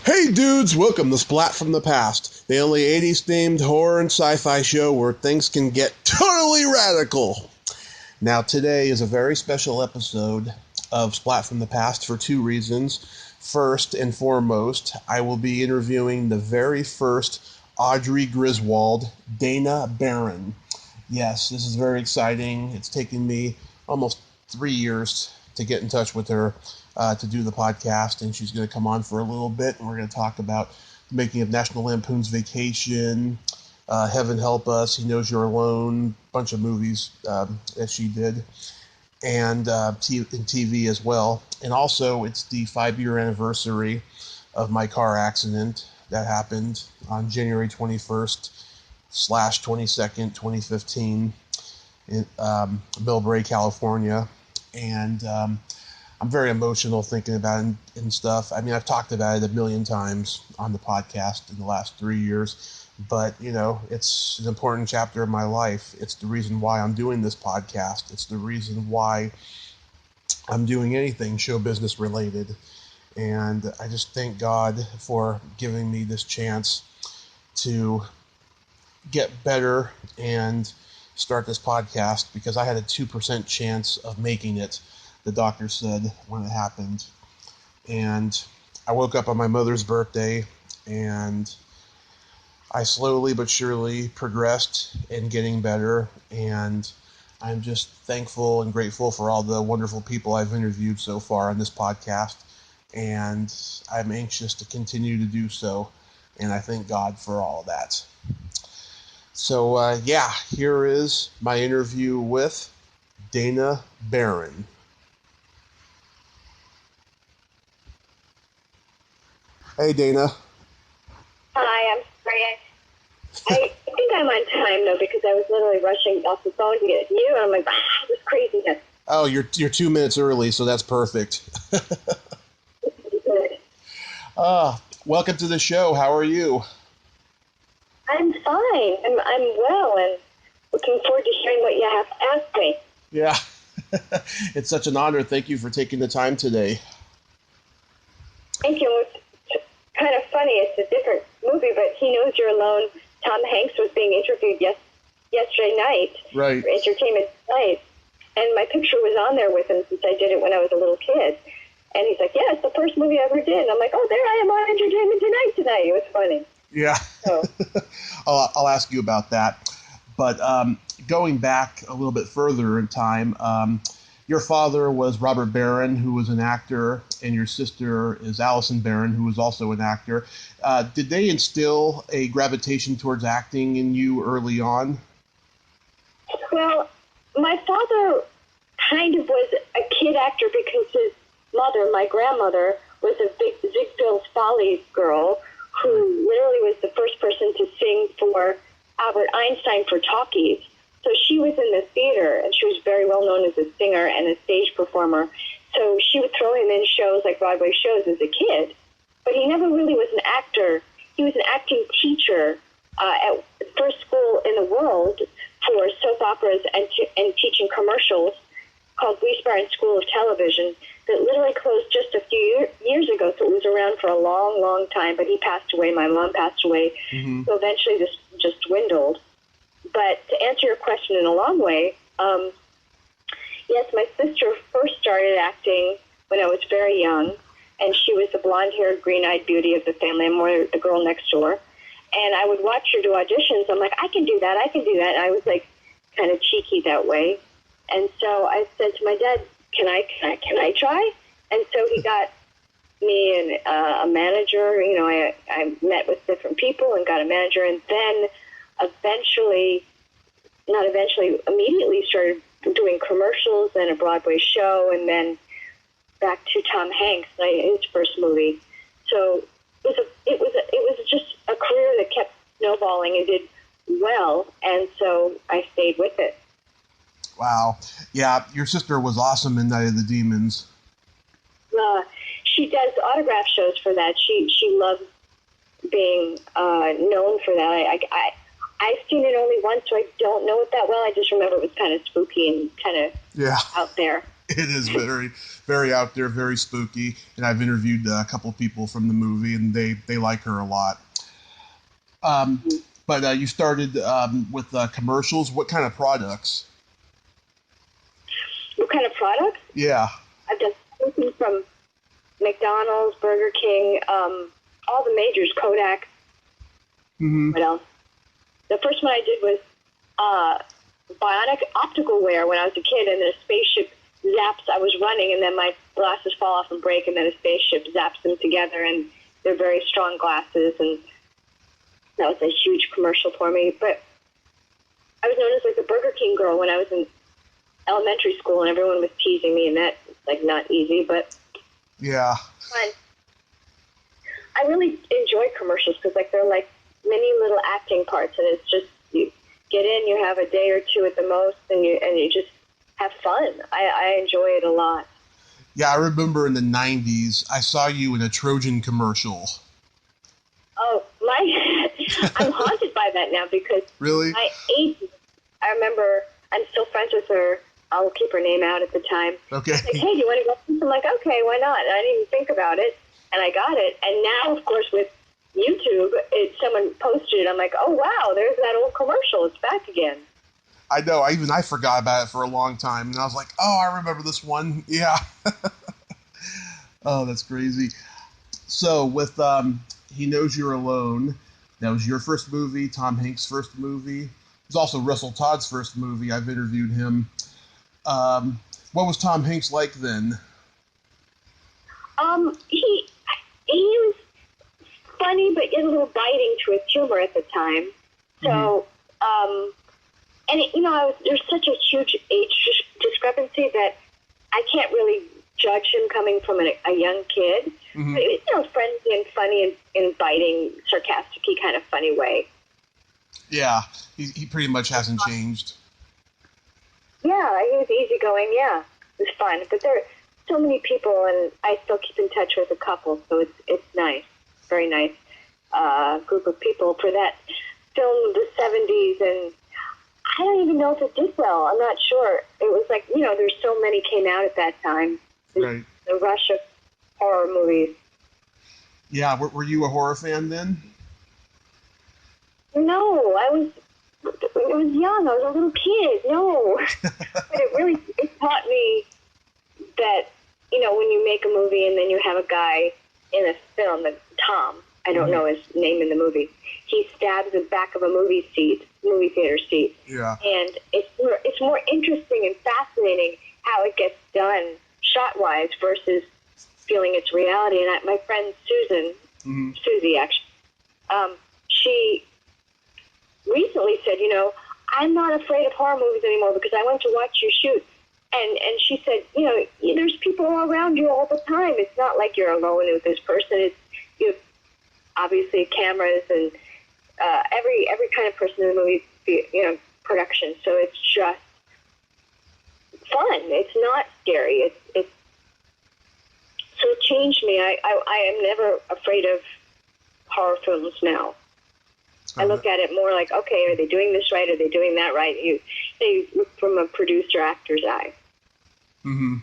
Hey dudes, welcome to Splat from the Past, the only 80s themed horror and sci-fi show where things can get totally radical. Now today is a very special episode of Splat from the Past for two reasons. First and foremost, I will be interviewing the very first Audrey Griswold, Dana Barron. Yes, this is very exciting. It's taken me almost 3 years to get in touch with her to do the podcast, and she's going to come on for a little bit, and we're going to talk about the making of National Lampoon's Vacation, Heaven Help Us, He Knows You're Alone, a bunch of movies that she did, and in TV as well. And also, it's the 5-year anniversary of my car accident that happened on January 21st/22nd, 2015 in Millbrae, California. And I'm very emotional thinking about it and stuff. I mean, I've talked about it a million times on the podcast in the last 3 years, but, you know, it's an important chapter of my life. It's the reason why I'm doing this podcast. It's the reason why I'm doing anything show business related. And I just thank God for giving me this chance to get better and start this podcast, because I had a 2% chance of making it, the doctor said when it happened. And I woke up on my mother's birthday, and I slowly but surely progressed in getting better, and I'm just thankful and grateful for all the wonderful people I've interviewed so far on this podcast, and I'm anxious to continue to do so, and I thank God for all of that. So, here is my interview with Dana Barron. Hey, Dana. Hi, I'm sorry. I think I'm on time, though, because I was literally rushing off the phone to get you, and I'm like, this is craziness. Oh, you're 2 minutes early, so that's perfect. Good. Welcome to the show. How are you? I'm fine. I'm well, and looking forward to hearing what you have to ask me. Yeah. It's such an honor. Thank you for taking the time today. Thank you. It's kind of funny. It's a different movie, but He Knows You're Alone. Tom Hanks was being interviewed yesterday night. Right. For Entertainment Tonight, and my picture was on there with him since I did it when I was a little kid. And he's like, yeah, it's the first movie I ever did. And I'm like, oh, there I am on Entertainment Tonight. It was funny. Yeah. So. I'll ask you about that. But going back a little bit further in time, your father was Robert Barron, who was an actor, and your sister is Allison Barron, who was also an actor. Did they instill a gravitation towards acting in you early on? Well, my father kind of was a kid actor because his mother, my grandmother, was a big Ziegfeld Follies girl who literally was the first person to sing for Albert Einstein for talkies. So she was in the theater, and she was very well known as a singer and a stage performer. So she would throw him in shows like Broadway shows as a kid. But he never really was an actor. He was an acting teacher at the first school in the world for soap operas and teaching commercials called Wiesbaden School of Television that literally closed just a few years ago. So it was around for a long, long time. But he passed away. My mom passed away. Mm-hmm. So eventually this just dwindled. But to answer your question in a long way, yes, my sister first started acting when I was very young, and she was the blonde-haired, green-eyed beauty of the family. I'm more the girl next door. And I would watch her do auditions. I'm like, I can do that. And I was like kind of cheeky that way. And so I said to my dad, can I try? And so he got me a manager. You know, I met with different people and got a manager, and then immediately started doing commercials and a Broadway show, and then back to Tom Hanks, his first movie. So it was just a career that kept snowballing and did well, and so I stayed with it. Wow. Yeah, your sister was awesome in Night of the Demons. She does autograph shows for that. She loves being known for that. I've seen it only once, so I don't know it that well. I just remember it was kind of spooky and kind of out there. It is very, very out there, very spooky. And I've interviewed a couple people from the movie, and they like her a lot. But you started with commercials. What kind of products? What kind of products? Yeah. I've done everything from McDonald's, Burger King, all the majors, Kodak. Mm-hmm. What else? The first one I did was bionic optical wear when I was a kid, and a spaceship zaps. I was running, and then my glasses fall off and break, and then a spaceship zaps them together, and they're very strong glasses, and that was a huge commercial for me. But I was known as like the Burger King girl when I was in elementary school, and everyone was teasing me, and that's like not easy, but yeah, fun. I really enjoy commercials because like they're like many little acting parts, and it's just you get in, you have a day or two at the most, and you just have fun. I enjoy it a lot. Yeah, I remember in the 90s, I saw you in a Trojan commercial. Oh, I'm haunted by that now because really? my agent, I remember, I'm still friends with her. I'll keep her name out at the time. Okay. Like, hey, do you want to go? I'm like, okay, why not? And I didn't even think about it, and I got it. And now, of course, with YouTube, someone posted it. I'm like, oh, wow, there's that old commercial. It's back again. I know. I forgot about it for a long time, and I was like, oh, I remember this one. Yeah. Oh, that's crazy. So with He Knows You're Alone, that was your first movie, Tom Hanks' first movie. It was also Russell Todd's first movie. I've interviewed him. What was Tom Hanks like then? He was funny, but a little biting to his humor at the time. So, and there's such a huge age discrepancy that I can't really judge him coming from a young kid. Mm-hmm. But he was, friendly and funny in biting, sarcastic-y kind of funny way. Yeah, he pretty much hasn't changed. Yeah, he was easygoing. Yeah, it was fun. But there are so many people, and I still keep in touch with a couple, so it's nice, very nice group of people for that film, the 70s, and I don't even know if it did well. I'm not sure. It was like, there's so many came out at that time. Right. The rush of horror movies. Yeah, were you a horror fan then? No, I was young. I was a little kid. No. But it taught me that, when you make a movie and then you have a guy in a film, Tom, I don't know his name in the movie, he stabs the back of a movie theater seat. Yeah. And it's more interesting and fascinating how it gets done shot-wise versus feeling it's reality. And my friend Susie actually, she recently said, I'm not afraid of horror movies anymore because I went to watch you shoot. And she said, there's people all around you all the time. It's not like you're alone with this person. You have obviously cameras and every kind of person in the movie, production. So it's just fun. It's not scary. So it changed me. I am never afraid of horror films now. I look at it more like, okay, are they doing this right? Are they doing that right? They look from a producer-actor's eye. Mm-hmm.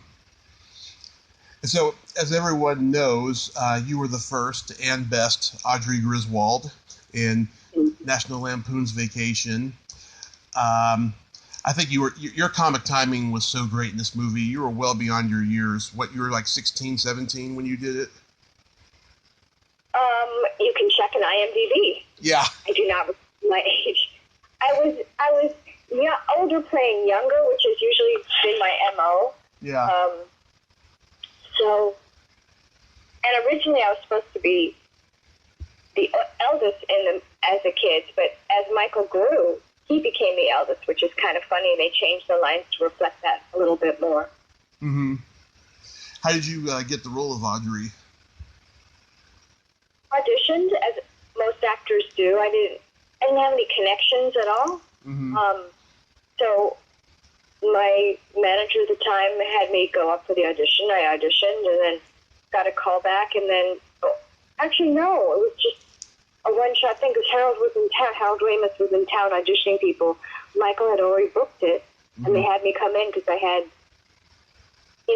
So, as everyone knows, you were the first and best Audrey Griswold in National Lampoon's Vacation. I think your comic timing was so great in this movie. You were well beyond your years. You were like 16, 17 when you did it? You can check an IMDb. Yeah. I do not remember my age. I was older playing younger, which has usually been my MO. Yeah. And originally I was supposed to be the eldest as a kid, but as Michael grew, he became the eldest, which is kind of funny. They changed the lines to reflect that a little bit more. Mm-hmm. How did you get the role of Audrey? Auditioned, as most actors do. I didn't have any connections at all. Mm-hmm. So my manager at the time had me go up for the audition. I auditioned and then got a call back, and then actually no, it was just a one-shot thing because Harold Ramis was in town auditioning people. Michael had already booked it, and they had me come in because I had,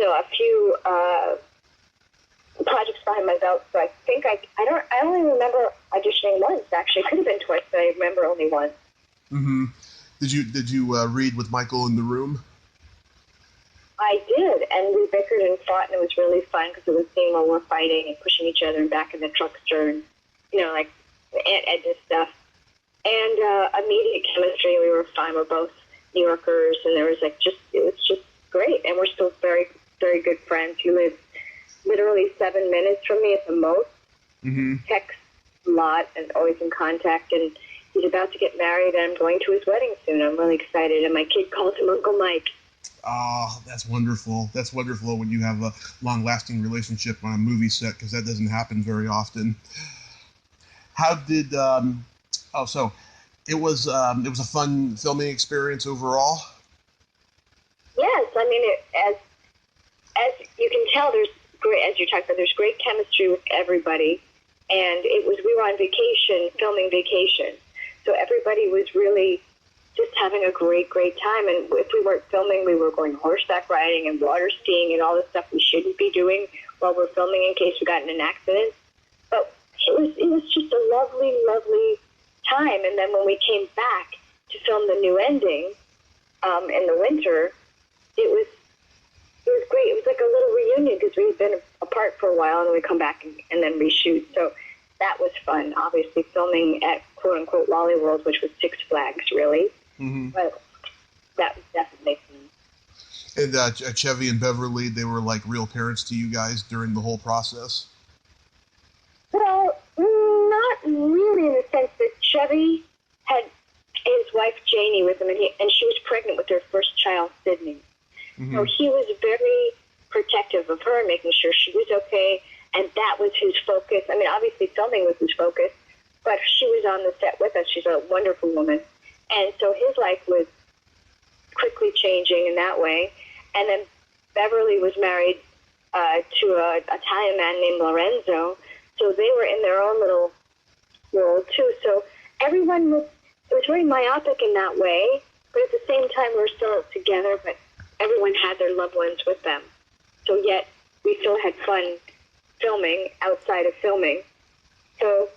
a few projects behind my belt. So I think I only remember auditioning once. Actually, it could have been twice, but I remember only once. Mm-hmm. Did you read with Michael in the room? I did, and we bickered and fought, and it was really fun because it was seeing while we're fighting and pushing each other back in the truckster, and like Aunt Edna stuff. And immediate chemistry. We were fine. We're both New Yorkers, and there was it was just great. And we're still very, very good friends. He lives literally 7 minutes from me at the most. Mm-hmm. Texts a lot and always in contact. And he's about to get married, and I'm going to his wedding soon. I'm really excited. And my kid calls him Uncle Mike. Oh, that's wonderful. That's wonderful when you have a long-lasting relationship on a movie set, because that doesn't happen very often. How did? So it was a fun filming experience overall. Yes, I mean, as you can tell, there's great, as you talked about, there's great chemistry with everybody, and we were on vacation, filming vacation, so everybody was really just having a great time. And if we weren't filming, we were going horseback riding and water skiing and all the stuff we shouldn't be doing while we're filming in case we got in an accident. But it was just a lovely, lovely time. And then when we came back to film the new ending in the winter, it was great. It was like a little reunion because we had been apart for a while, and then we come back and then reshoot. So that was fun. Obviously, filming at quote unquote Wally World, which was Six Flags, really. Mm-hmm. But that was definitely fun. And Chevy and Beverly, they were like real parents to you guys during the whole process? Well, not really, in the sense that Chevy had his wife Janie with him, and she was pregnant with their first child, Sydney. Mm-hmm. So he was very protective of her, making sure she was okay, and that was his focus. I mean, obviously filming was his focus, but she was on the set with us. She's a wonderful woman. And so his life was quickly changing in that way. And then Beverly was married to an Italian man named Lorenzo, so they were in their own little world too. So everyone was very myopic in that way, but at the same time we were still together, but everyone had their loved ones with them. So yet we still had fun filming outside of filming. So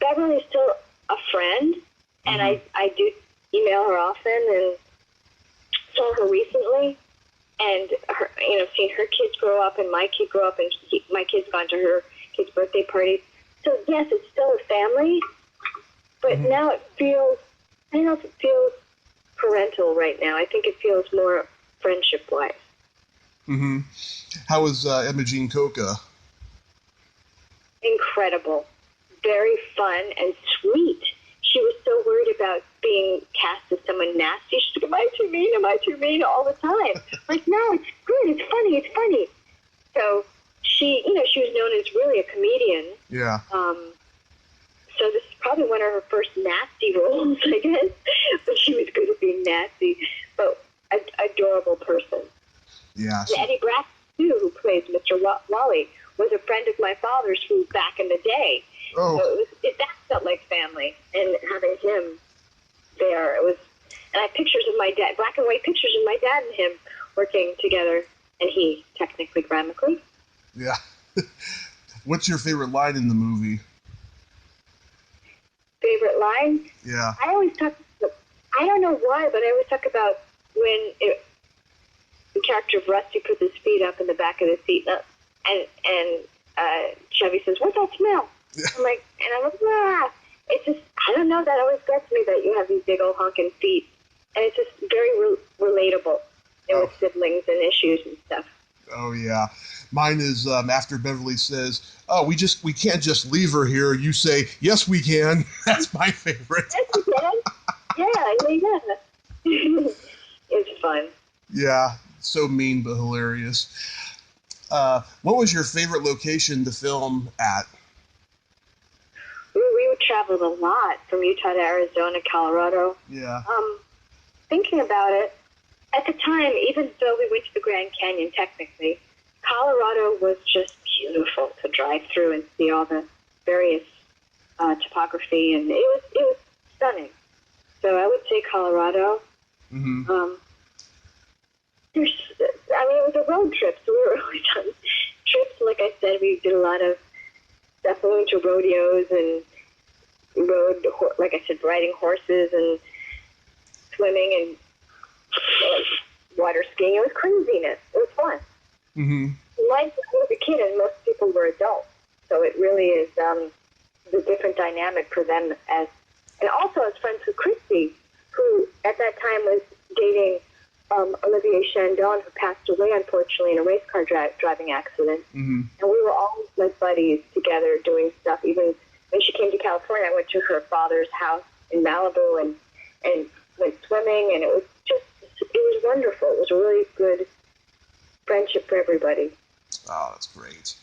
Beverly's still a friend, and I do email her often, and saw her recently, and her, seeing her kids grow up and my kid grow up, and my kid's gone to her kids' birthday parties. So yes, it's still a family, but now it feels, I don't know if it feels parental right now. I think it feels more friendship-wise. Mm-hmm. How was Imogene Coca? Incredible. Very fun and sweet. She was so worried about being cast as someone nasty. She's like, am I too mean? Am I too mean? All the time. Like, no, it's good. It's funny. It's funny. So she was known as really a comedian. Yeah. So this is probably one of her first nasty roles, I guess. But she was good at being nasty. But an adorable person. Yeah. And Eddie Brack, too, who plays Mr. Wally, was a friend of my father's from back in the day. Oh. So that felt like family, and having him there, and I have pictures of my dad, black and white pictures of my dad and him working together, and he technically, grammatically. Yeah. What's your favorite line in the movie? Favorite line? Yeah. I always talk, I don't know why, but I always talk about when the character of Rusty puts his feet up in the back of the seat, and Chevy says, "What's that smell?" I'm like, it's just, I don't know, that always gets me, that you have these big old honking feet. And it's just very relatable, with siblings and issues and stuff. Oh, yeah. Mine is after Beverly says, "Oh, we can't just leave her here." You say, "Yes, we can." That's my favorite. Yes, we can. Yeah. It's fun. Yeah, so mean but hilarious. What was your favorite location to film at? We traveled a lot from Utah to Arizona, Colorado. Yeah. Thinking about it, at the time, even though we went to the Grand Canyon, technically, Colorado was just beautiful to drive through and see all the various topography, and it was stunning. So I would say Colorado. Mm-hmm. it was a road trip, so we were always on trips. Like I said, we did a lot of stuff. We went to rodeos and like I said, riding horses and swimming and water skiing. It was craziness. It was fun. Mm-hmm. Life was a kid, and most people were adults, so it really is a different dynamic for them. And also, I was friends with Christy, who at that time was dating Olivier Chandon, who passed away, unfortunately, in a race car driving accident. Mm-hmm. And we were always like buddies together doing stuff. Even when she came to California, I went to her father's house in Malibu and went swimming, and it was wonderful. It was a really good friendship for everybody. Oh, that's great.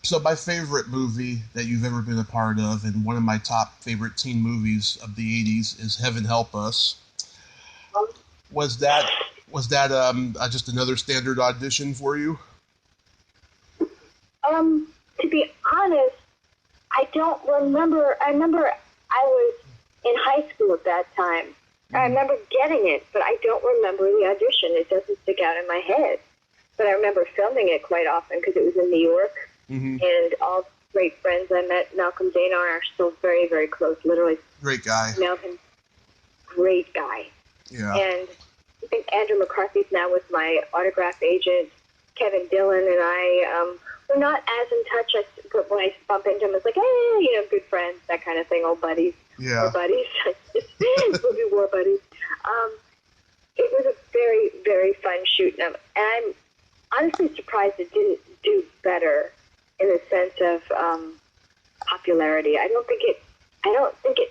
So my favorite movie that you've ever been a part of, and one of my top favorite teen movies of the 80s, is Heaven Help Us. Was that just another standard audition for you? To be honest, I don't remember. I remember I was in high school at that time. I remember getting it, but I don't remember the audition. It doesn't stick out in my head. But I remember filming it quite often because it was in New York. Mm-hmm. And all the great friends I met, Malcolm, Dana, are still very, very close, literally. Great guy. Malcolm, great guy. Yeah. And I think Andrew McCarthy's now with my autograph agent. Kevin Dillon and I, we're not as in touch, but when I bump into him, it's like, hey, good friends, that kind of thing, old buddies. Yeah. War buddies. Movie war buddies. It was a very, very fun shoot, and I'm honestly surprised it didn't do better in the sense of popularity. I don't think it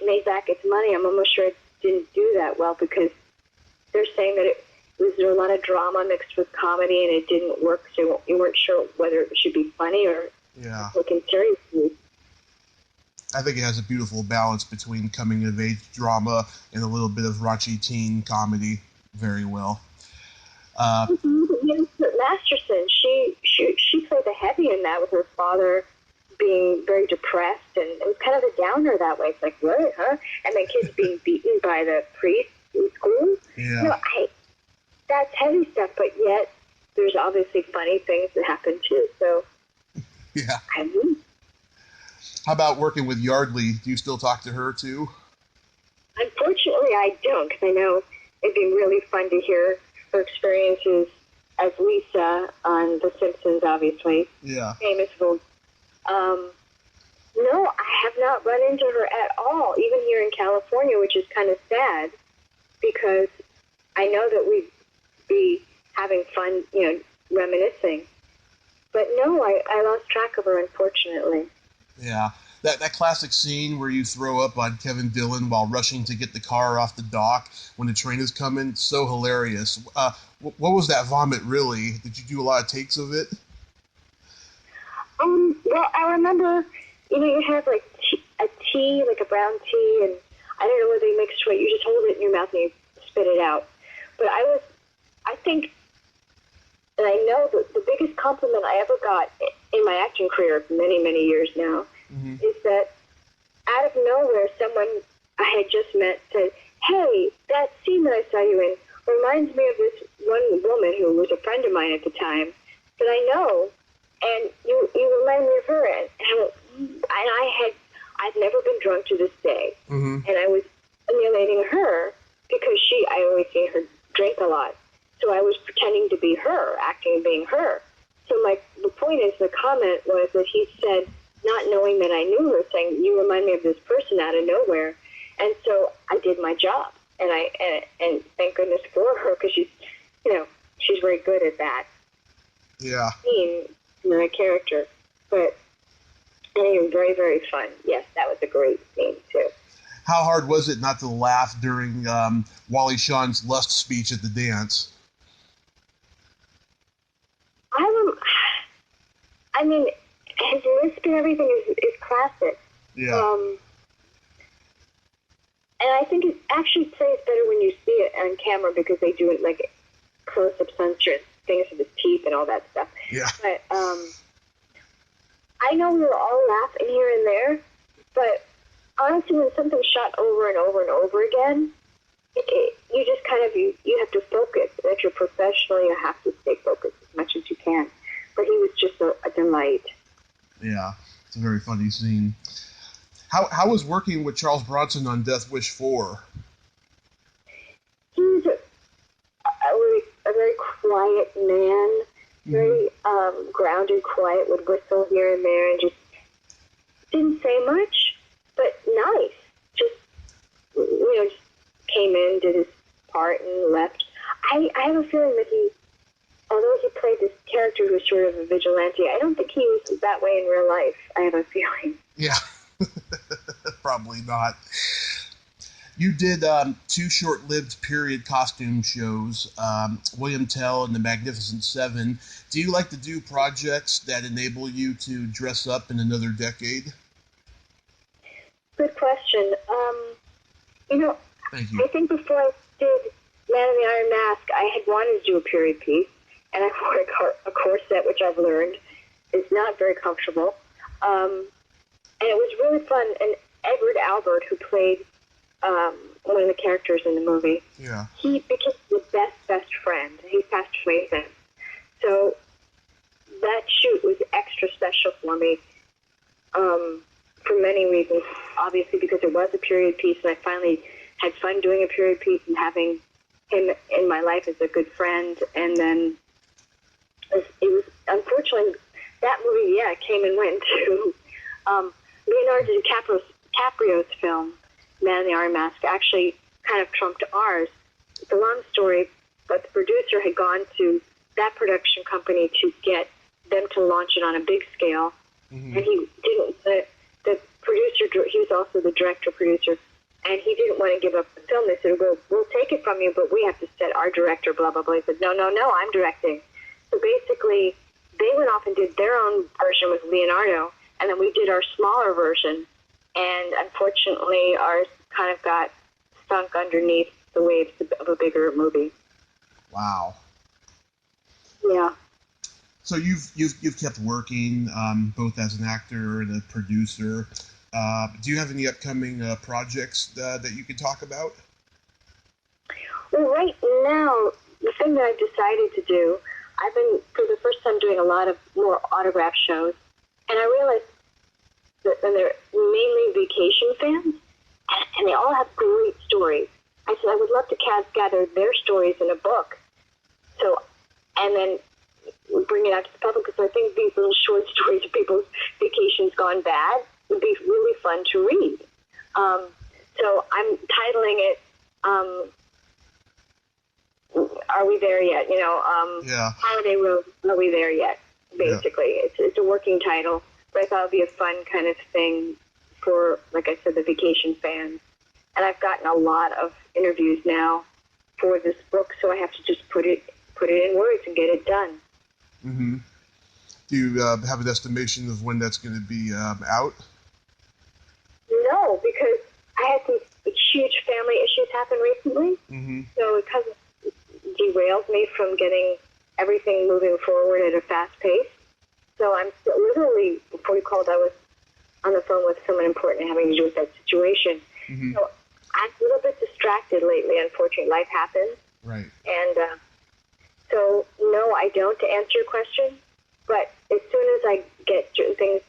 made back its money. I'm almost sure it didn't do that well because they're saying that there was a lot of drama mixed with comedy and it didn't work, so you weren't sure whether it should be funny or looking seriously. I think it has a beautiful balance between coming-of-age drama and a little bit of raunchy teen comedy very well. Masterson, she played the heavy in that with her father being very depressed, and it was kind of a downer that way. It's like, what, huh? And then kids being beaten by the priest in school. Yeah. That's heavy stuff, but yet there's obviously funny things that happen too. So, yeah. How about working with Yardley? Do you still talk to her too? Unfortunately, I don't, because I know it'd be really fun to hear her experiences as Lisa on The Simpsons, obviously. Yeah. Famous for. No, I have not run into her at all, even here in California, which is kind of sad, because I know that we'd be having fun, reminiscing. But no, I lost track of her, unfortunately. Yeah. That classic scene where you throw up on Kevin Dillon while rushing to get the car off the dock when the train is coming, so hilarious. What was that vomit really? Did you do a lot of takes of it? Well, I remember, you have like a tea, like a brown tea, and I don't know whether you mix it. You just hold it in your mouth and you spit it out. But I think, and I know that the biggest compliment I ever got in my acting career for many, many years now, is that out of nowhere, someone I had just met said, hey, that scene that I saw you in reminds me of this one woman who was a friend of mine at the time that I know, and you remind me of her. And I've never been drunk to this day. Mm-hmm. And I was emulating her because I always seen her drink a lot. So I was pretending to be her, acting being her. So the point is, the comment was that he said, not knowing that I knew her, saying, you remind me of this person out of nowhere. And so I did my job. And thank goodness for her, because she's very good at that. Yeah. Scene, a character. But anyway, very, very fun. Yes, that was a great scene, too. How hard was it not to laugh during Wally Shawn's lust speech at the dance? His lisp and everything is classic. Yeah. And I think it actually plays better when you see it on camera because they do it like close-ups on certain things with his teeth and all that stuff. Yeah. But I know we were all laughing here and there, but honestly, when something's shot over and over and over again, you just kind of, you have to focus. If you're professional, you have to stay focused as much as you can. But he was just a delight. Yeah, it's a very funny scene. How was working with Charles Bronson on Death Wish 4? He was a very quiet man, very grounded, quiet, would whistle here and there, and just didn't say much, but nice. Just, just came in, did his part, and left. I have a feeling that although he played this character who was sort of a vigilante, I don't think he was that way in real life. I have a feeling. Yeah, probably not. You did 2 short-lived period costume shows, William Tell and the Magnificent Seven. Do you like to do projects that enable you to dress up in another decade? Good question. Thank you. I think before I did Man in the Iron Mask, I had wanted to do a period piece, and I wore a corset, which I've learned is not very comfortable. And it was really fun. And Edward Albert, who played one of the characters in the movie, he became the best friend. He passed away then. So that shoot was extra special for me for many reasons. Obviously, because it was a period piece, and I finally had fun doing a period piece and having him in my life as a good friend. And then it was unfortunately, that movie, came and went too. Leonardo DiCaprio's film, Man in the Iron Mask, actually kind of trumped ours. It's a long story, but the producer had gone to that production company to get them to launch it on a big scale. And he didn't, the producer, he was also the director-producer, and he didn't want to give up the film. They said, we'll take it from you, but we have to set our director, blah, blah, blah. He said, no, I'm directing. So basically, they went off and did their own version with Leonardo, and then we did our smaller version. And unfortunately, ours kind of got sunk underneath the waves of a bigger movie. Wow. Yeah. So you've kept working both as an actor and a producer. Do you have any upcoming projects that you could talk about? Well, right now, the thing that I've decided to do, I've been, for the first time, doing a lot of more autograph shows, and I realized that they're mainly vacation fans, and they all have great stories. I said I would love to gather their stories in a book, and then bring it out to the public, because I think these little short stories of people's vacations gone bad would be really fun to read. So I'm titling it, Are We There Yet? Holiday Road, Are We There Yet? Basically, it's a working title, but I thought it would be a fun kind of thing for, like I said, the vacation fans. And I've gotten a lot of interviews now for this book, so I have to just put it in words and get it done. Mm-hmm. Do you have an estimation of when that's going to be out? No, because I had some huge family issues happen recently, so it kind of derailed me from getting everything moving forward at a fast pace. So I'm still, literally, before you called, I was on the phone with someone important having to do with that situation. So I'm a little bit distracted lately. Unfortunately, life happens. Right. And so, no, I don't, to answer your question. But as soon as I get certain things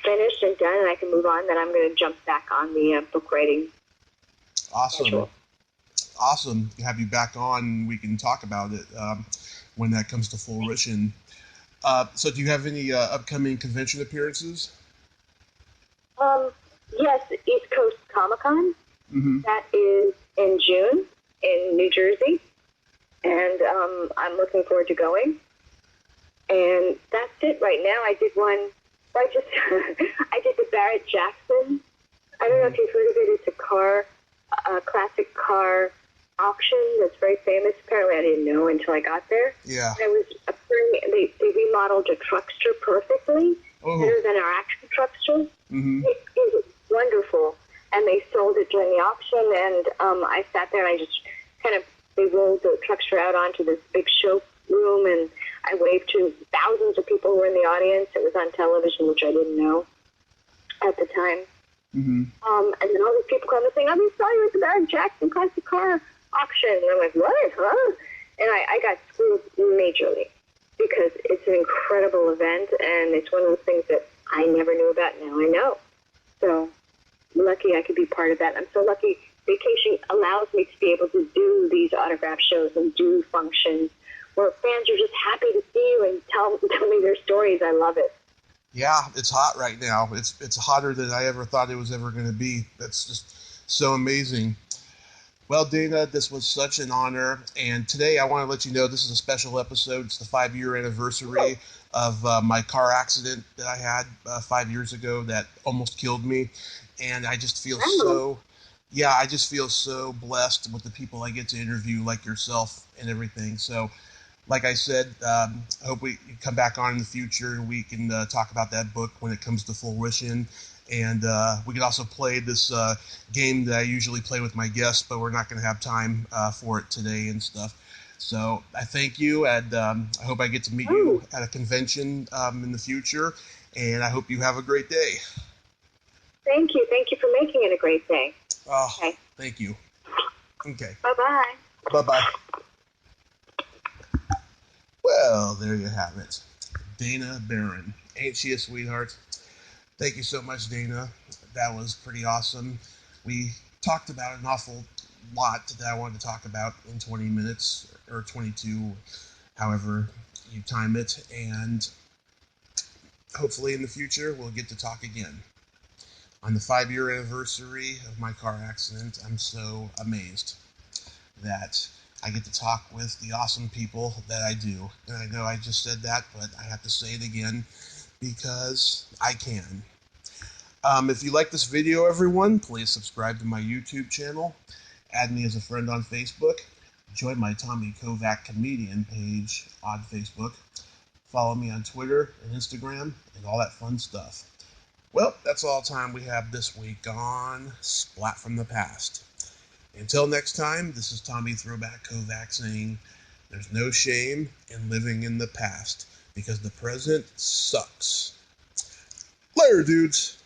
finished and done and I can move on, then I'm going to jump back on the book writing. Awesome. schedule. Awesome to have you back on. We can talk about it when that comes to fruition. So do you have any upcoming convention appearances? Yes, East Coast Comic-Con. That is in June in New Jersey. And I'm looking forward to going. And that's it right now. I did one, I did the Barrett Jackson. I don't know if you've heard of it. It's a classic car auction that's very famous. Apparently I didn't know until I got there. Yeah. I was they remodeled a truckster perfectly, better than our actual truckster. It is wonderful. And they sold it during the auction, and I sat there and I just they rolled the truckster out onto this big showroom, and I waved to thousands of people who were in the audience. It was on television, which I didn't know at the time. Mm-hmm. And then all these people come and saying, "I'm sorry, you at the Barron Jackson classic car auction." And I'm like, "What, huh?" And I got screwed majorly because it's an incredible event, and it's one of those things that I never knew about. Now I know. So lucky I could be part of that. I'm so lucky. Vacation allows me to be able to do these autograph shows and do functions where fans are just happy to see you and tell me their stories. I love it. Yeah, it's hot right now. It's hotter than I ever thought it was ever going to be. That's just so amazing. Well, Dana, this was such an honor, and today I want to let you know this is a special episode. It's the 5-year anniversary of my car accident that I had 5 years ago that almost killed me, and I just feel I just feel so blessed with the people I get to interview, like yourself and everything. So, like I said, I hope we come back on in the future and we can talk about that book when it comes to fruition. And we can also play this game that I usually play with my guests, but we're not going to have time for it today and stuff. So I thank you, and I hope I get to meet you at a convention in the future, and I hope you have a great day. Thank you. Thank you for making it a great day. Oh, okay. Thank you. Okay. Bye-bye. Bye-bye. Well, there you have it. Dana Barron. Ain't she a sweetheart? Thank you so much, Dana. That was pretty awesome. We talked about an awful lot that I wanted to talk about in 20 minutes, or 22, however you time it, and hopefully in the future we'll get to talk again. On the 5-year anniversary of my car accident, I'm so amazed that I get to talk with the awesome people that I do. And I know I just said that, but I have to say it again because I can. If you like this video, everyone, please subscribe to my YouTube channel. Add me as a friend on Facebook. Join my Tommy Kovac comedian page on Facebook. Follow me on Twitter and Instagram and all that fun stuff. Well, that's all time we have this week on Splat from the Past. Until next time, this is Tommy Throwback Kovac saying, there's no shame in living in the past because the present sucks. Later, dudes.